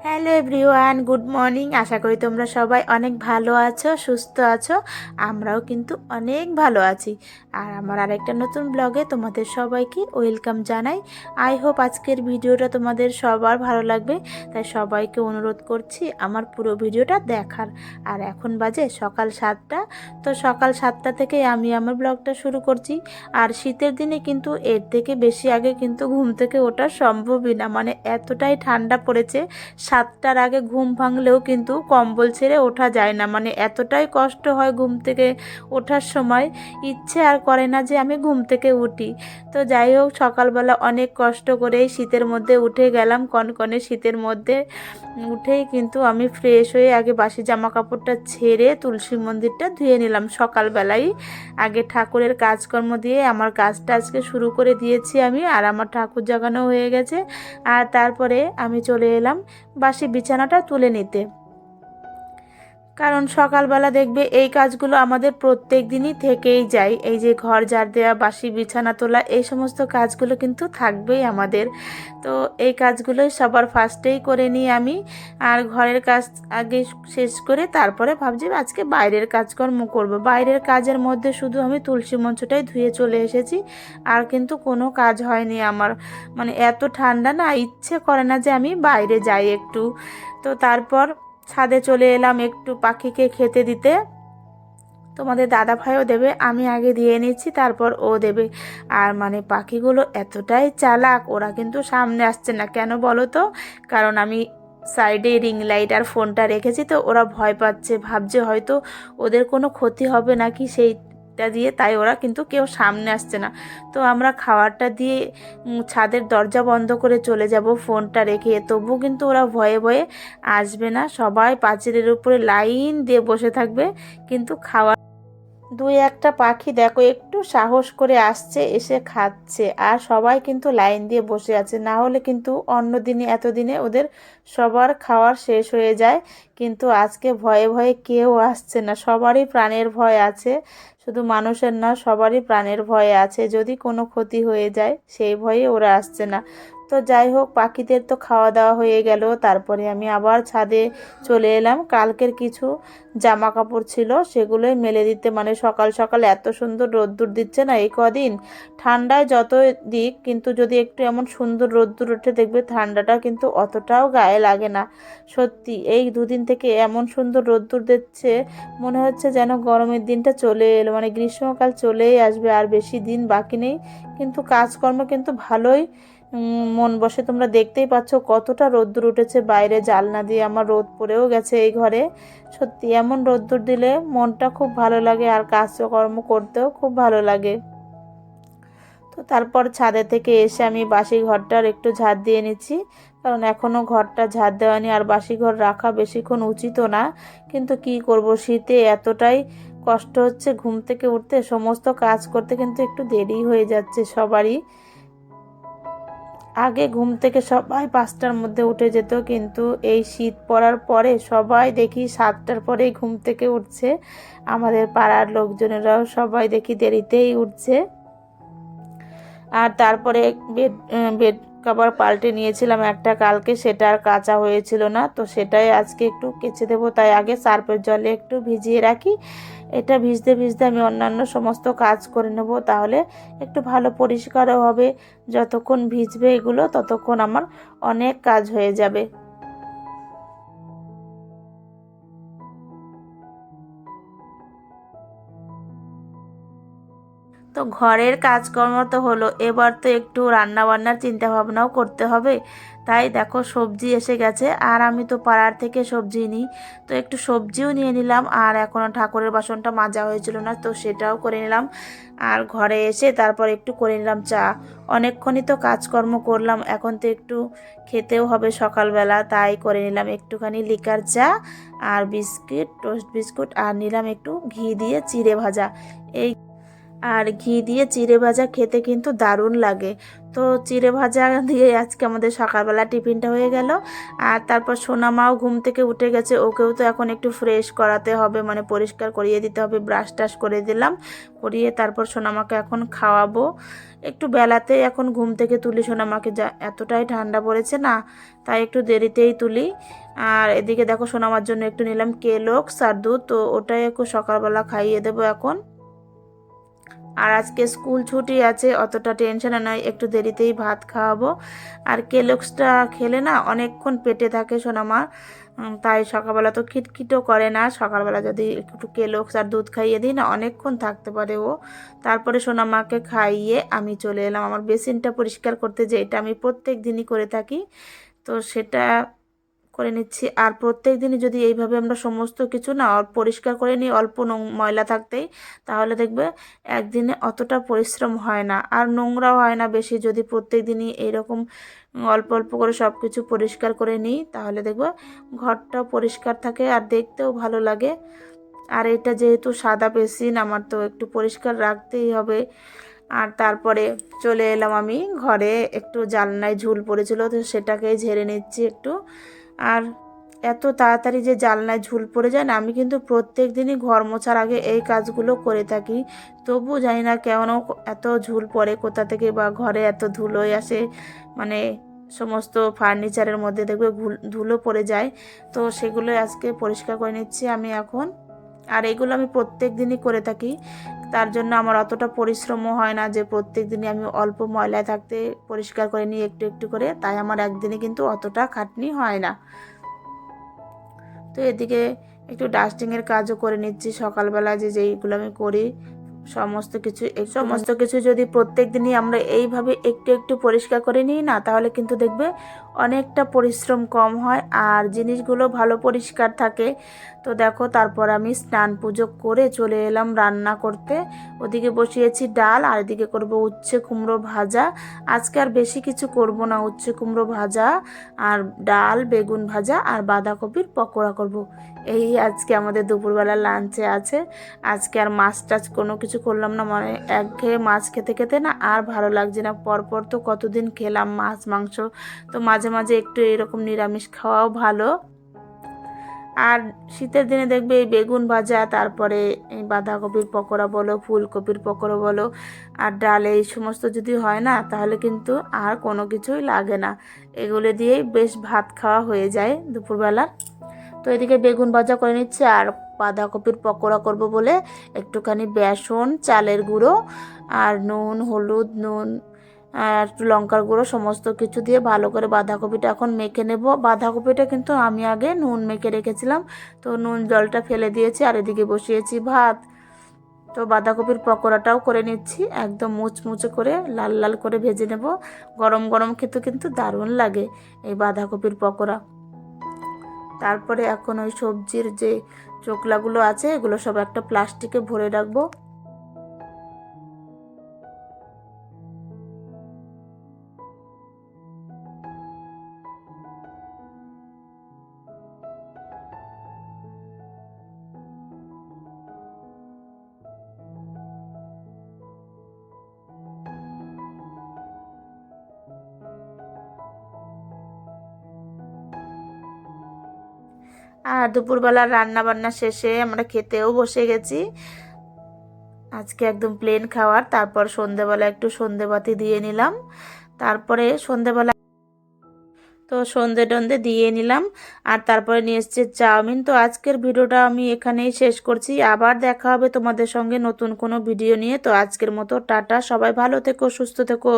Hello everyone, good morning. আশা করি তোমরা সবাই অনেক ভালো আছো, সুস্থ আছো। আমরাও কিন্তু অনেক ভালো আছি। আর আমার আরেকটা নতুন ব্লগে তোমাদের সবাইকে ওয়েলকাম জানাই। আই হোপ আজকের ভিডিওটা তোমাদের সবার ভালো লাগবে, তাই সবাইকে অনুরোধ করছি আমার পুরো ভিডিওটা দেখার। আর এখন বাজে সকাল 7টা। তো সকাল 7টা থেকে আমি আমার ব্লগটা শুরু করছি। আর শীতের দিনে কিন্তু এর থেকে বেশি আগে কিন্তু ঘুম থেকে ওঠা সম্ভবই না, মানে এতটাই ঠান্ডা পড়েছে। 7টার আগে ঘুম ভাঙলেও কিন্তু কম্বল ছেড়ে ওঠা যায় না, মানে এতটাই কষ্ট হয় ঘুম থেকে ওঠার সময়। ইচ্ছে আর করে না যে আমি ঘুম থেকে উঠি। তো যাই হোক, সকালবেলা অনেক কষ্ট করেই শীতের মধ্যে উঠে গেলাম, কনকনে শীতের মধ্যে। উঠেই কিন্তু আমি ফ্রেশ হয়ে আগে বাসি জামা কাপড়টা ছেড়ে তুলসী মন্দিরটা ধুয়ে নিলাম সকালবেলাই। আগে ঠাকুরের কাজকর্ম দিয়ে আমার কাজটা আজকে শুরু করে দিয়েছি আমি, আর আমার ঠাকুর জাগানো হয়ে গেছে। আর তারপরে আমি চলে এলাম বাসি বিছানাটা তুলে নিতে। কারণ সকালবেলা দেখবে এই কাজগুলো আমাদের প্রত্যেক দিনই থেকেই যায়। এই যে ঘর ঝাড় দেওয়া, বাসি বিছানা তোলা, এই সমস্ত কাজগুলো কিন্তু থাকবেই আমাদের। তো এই কাজগুলোই সবার ফার্স্টেই করে নিই আমি। আর ঘরের কাজ আগে শেষ করে তারপরে ভাবছি আজকে বাইরের কাজকর্ম করব। বাইরের কাজের মধ্যে শুধু আমি তুলসী মঞ্চটাই ধুয়ে চলে এসেছি, আর কিন্তু কোনো কাজ হয়নি আমার। মানে এত ঠান্ডা না, ইচ্ছে করে না যে আমি বাইরে যাই একটু। তো তারপর ছাদে চলে এলাম একটু পাখিকে খেতে দিতে। তোমাদের দাদা ভাইও দেবে, আমি আগে দিয়ে নিচ্ছি, তারপর ও দেবে। আর মানে পাখিগুলো এতটাই চালাক, ওরা কিন্তু সামনে আসছে না। কেন বলো তো? কারণ আমি সাইডে রিং লাইট আর ফোনটা রেখেছি, তো ওরা ভয় পাচ্ছে, ভাবছে হয়তো ওদের কোনো ক্ষতি হবে নাকি সেইটা দিয়ে, তাই ওরা কিন্তু কেউ সামনে আসছে না। তো আমরা খাবারটা দিয়ে ছাদের দরজা বন্ধ করে চলে যাব ফোনটা রেখে, তবু কিন্তু ওরা ভয়ে ভয়ে আসবে না। সবাই পাঁচিলের উপরে লাইন দিয়ে বসে থাকবে, কিন্তু খাওয়া দুই একটা পাখি দেখো একটু সাহস করে আসছে, এসে খাচ্ছে। আর সবাই কিন্তু লাইন দিয়ে বসে আছে, না হলে কিন্তু অন্য দিনে এতদিনে ওদের সবার খাওয়ার শেষ হয়ে যায়। কিন্তু আজকে ভয়ে ভয়ে কেউ আসছে না, সবারই প্রাণের ভয় আছে। শুধু মানুষের না, সবারই প্রাণের ভয় আছে, যদি কোনো ক্ষতি হয়ে যায় সেই ভয়ে ওরা আসছে না। তো যাই হোক, পাখিদের তো খাওয়া দাওয়া হয়ে গেল। তারপরে আমি আবার ছাদে চলে এলাম। কালকের কিছু জামা কাপড় ছিল, সেগুলোই মেলে দিতে। মানে সকাল সকাল এত সুন্দর রোদ্দুর দিচ্ছে না এই কদিন। ঠান্ডায় যত দিক, কিন্তু যদি একটু এমন সুন্দর রোদ্দুর ওঠে দেখবে ঠান্ডাটা কিন্তু অতটাও গায়ে লাগে না। সত্যি এই দুদিন থেকে এমন সুন্দর রোদ্দুর দিচ্ছে, মনে হচ্ছে যেন গরমের দিনটা চলে এলো, মানে গ্রীষ্মকাল চলেই আসবে, আর বেশি দিন বাকি নেই। কিন্তু কাজকর্ম কিন্তু ভালোই মন বসে। তোমরা দেখতেই পাচ্ছ কতটা রোদ্দুর উঠেছে বাইরে, জানলা দিয়ে আমার রোদ পড়েও গেছে এই ঘরে। সত্যি এমন রোদ্দুর দিলে মনটা খুব ভালো লাগে, আর কাজকর্ম করতেও খুব ভালো লাগে। তো তারপর ছাদে থেকে এসে আমি বাসি ঘরটার একটু ঝাড় দিয়ে নিচ্ছি, কারণ এখনও ঘরটা ঝাড় দেওয়ানি। আর বাসি ঘর রাখা বেশিক্ষণ উচিতও না, কিন্তু কি করব, শীতে এতটাই কষ্ট হচ্ছে ঘুম থেকে উঠতে, সমস্ত কাজ করতে কিন্তু একটু দেরি হয়ে যাচ্ছে সবারই। আগে ঘুম থেকে সবাই 5টার মধ্যে উঠে যেত, কিন্তু এই শীত পড়ার পরে সবাই দেখি 7টার পরেই ঘুম থেকে উঠছে। আমাদের পাড়ার লোকজনেরাও সবাই দেখি দেরিতেই উঠছে। আর তারপরে বেড বেড কভার পাল্টে নিয়েছিলাম একটা কালকে, সেটা আর কাচা হয়েছিল না, তো সেটাই আজকে একটু কেচে দেবো। তাই আগে সার্ফের জলে একটু ভিজিয়ে রাখি। এটা ভিজতে ভিজতে আমি অন্যান্য সমস্ত কাজ করে নেব, তাহলে একটু ভালো পরিষ্কারও হবে। যতক্ষণ ভিজবে এগুলো ততক্ষণ আমার অনেক কাজ হয়ে যাবে। তো ঘরের কাজকর্ম তো হলো, এবার তো একটু রান্না বান্নার চিন্তা ভাবনাও করতে হবে। তাই দেখো সবজি এসে গেছে, আর আমি তো পাড়ার থেকে সবজি নিই, তো একটু সবজিও নিয়ে নিলাম। আর এখনও ঠাকুরের বাসনটা মাজা হয়েছিল না, তো সেটাও করে নিলাম। আর ঘরে এসে তারপর একটু করে নিলাম চা। অনেকক্ষণই তো কাজকর্ম করলাম, এখন তো একটু খেতেও হবে সকালবেলা, তাই করে নিলাম একটুখানি লিকার চা আর বিস্কিট, টোস্ট বিস্কুট, আর নিলাম একটু ঘি দিয়ে চিড়ে ভাজা। এই আর ঘি দিয়ে চিড়ে ভাজা খেতে কিন্তু দারুণ লাগে। তো চিড়ে ভাজা দিয়ে আজকে আমাদের সকালবেলা টিফিনটা হয়ে গেল। আর তারপর সোনামাও ঘুম থেকে উঠে গেছে, ওকেও তো এখন একটু ফ্রেশ করাতে হবে, মানে পরিষ্কার করিয়ে দিতে হবে। ব্রাশ টাশ করে দিলাম, করিয়ে তারপর সোনামাকে এখন খাওয়াবো। একটু বেলাতে এখন ঘুম থেকে তুলি সোনামাকে, যা এতটাই ঠান্ডা পড়েছে না, তাই একটু দেরিতেই তুলি। আর এদিকে দেখো সোনামার জন্য একটু নিলাম কেলগস আর দুধ, তো ওটাই একটু সকালবেলা খাইয়ে দেবো এখন। আর আজকে স্কুল ছুটি আছে, অতটা টেনশনে নয়, একটু দেরিতেই ভাত খাওয়াবো। আর কেলগসটা খেলে না অনেকক্ষণ পেটে থাকে সোনামা, তাই সকালবেলা তো খিটখিটও করে না। সকালবেলা যদি একটু কেলগস আর দুধ খাইয়ে দিই না, অনেকক্ষণ থাকতে পারে ও। তারপরে সোনামাকে খাইয়ে আমি চলে এলাম আমার বেসিনটা পরিষ্কার করতে, যে এটা আমি প্রত্যেক দিনই করে থাকি, তো সেটা করে নিচ্ছি। আর প্রত্যেক দিনই যদি এইভাবে আমরা সমস্ত কিছু না পরিষ্কার করে নিই অল্প ময়লা থাকতেই, তাহলে দেখবে একদিনে অতটা পরিশ্রম হয় না, আর নোংরাও হয় না বেশি। যদি প্রত্যেক দিনই এইরকম অল্প অল্প করে সব কিছু পরিষ্কার করে নিই, তাহলে দেখবে ঘরটাও পরিষ্কার থাকে আর দেখতেও ভালো লাগে। আর এটা যেহেতু সাদা বেসিন, আমার তো একটু পরিষ্কার রাখতেই হবে। আর তারপরে চলে এলাম আমি ঘরে, একটু জানলায় ঝুল পড়েছিল, তো সেটাকেই ঝেড়ে নিচ্ছি একটু। আর এত তাড়াতাড়ি যে জানলায় ঝুল পড়ে যায় না, আমি কিন্তু প্রত্যেক দিনই ঘর মোছার আগে এই কাজগুলো করে থাকি। তবু জানি না কেন এত ঝুল পড়ে কোথা থেকে, বা ঘরে এত ধুলোই আসে, মানে সমস্ত ফার্নিচারের মধ্যে দেখবে ধুলো পড়ে যায়। তো সেগুলো আজকে পরিষ্কার করে নিচ্ছি আমি এখন। আর এগুলো আমি প্রত্যেক দিনই করে থাকি, তার জন্য আমার অতটা পরিশ্রমও হয় না যে প্রত্যেক দিনই আমি অল্প ময়লায় থাকতে পরিষ্কার করে নিই একটু একটু করে, তাই আমার একদিনে কিন্তু অতটা খাটনি হয় না। তো এদিকে একটু ডাস্টিংয়ের কাজও করে নিচ্ছি সকালবেলা, যেইগুলো আমি করি সমস্ত কিছু যদি প্রত্যেক দিনই আমরা এইভাবে একটু একটু পরিষ্কার করে নিই না, তাহলে কিন্তু দেখবে অনেকটা পরিশ্রম কম হয় আর জিনিসগুলো ভালো পরিষ্কার থাকে। তো দেখো তারপর আমি স্নান পুজো করে চলে এলাম রান্না করতে। ওদিকে বসিয়েছি ডাল, আর এদিকে করব উচ্ছে কুমড়ো ভাজা। আজকে আর বেশি কিছু করব না, উচ্ছে কুমড়ো ভাজা আর ডাল, বেগুন ভাজা আর বাঁধাকপির পকোড়া করব। এই আজকে আমাদের দুপুরবেলা লাঞ্চে আছে। আজকে আর মাছ টাছ কোনো কিছু করলাম না, মানে একঘেয়ে মাছ খেতে খেতে না আর ভালো লাগছে না। পরপর তো কতদিন খেলাম মাছ মাংস, তো মাঝে মাঝে একটু এরকম নিরামিষ খাওয়াও ভালো। আর শীতের দিনে দেখবে এই বেগুন ভাজা, তারপরে এই বাঁধাকপির পকোড়া বলো, ফুলকপির পকোড়া বলো, আর ডাল, এই সমস্ত যদি হয় না, তাহলে কিন্তু আর কোনো কিছুই লাগে না। এগুলো দিয়েই বেশ ভাত খাওয়া হয়ে যায় দুপুরবেলা। তো এদিকে বেগুন ভাজা করে নিচ্ছে, আর বাঁধাকপির পকোড়া করব বলে একটুখানি বেসন, চালের গুঁড়ো আর নুন, হলুদ, নুন আর একটু লঙ্কার গুঁড়ো সমস্ত কিছু দিয়ে ভালো করে বাঁধাকপিটা এখন মেখে নেব। বাঁধাকপিটা কিন্তু আমি আগে নুন মেখে রেখেছিলাম, তো নুন জলটা ফেলে দিয়েছি। আর এদিকে বসিয়েছি ভাত। তো বাঁধাকপির পকোড়াটাও করে নিচ্ছি, একদম মুচমুচে করে লাল লাল করে ভেজে নেব। গরম গরম খেতে কিন্তু দারুণ লাগে এই বাঁধাকপির পকোড়া। তারপরে এখন ওই সবজির যে চোকলাগুলো আছে, এগুলো সব একটা প্লাস্টিকে ভরে রাখবো। আর দুপুরবেলা রান্না বান্না শেষে আমরা খেতেও বসে গেছি। আজকে একদম প্লেন খাবার। তারপর সন্ধেবেলা একটু সন্ধেবাতি দিয়ে নিলাম। তারপরে সন্ধেবেলা তো সন্ধে টন্ধে দিয়ে নিলাম। আর তারপরে নিয়ে এসছে চাউমিন। তো আজকের ভিডিওটা আমি এখানেই শেষ করছি, আবার দেখা হবে তোমাদের সঙ্গে নতুন কোনো ভিডিও নিয়ে। তো আজকের মতো টাটা, সবাই ভালো থেকো, সুস্থ থেকো।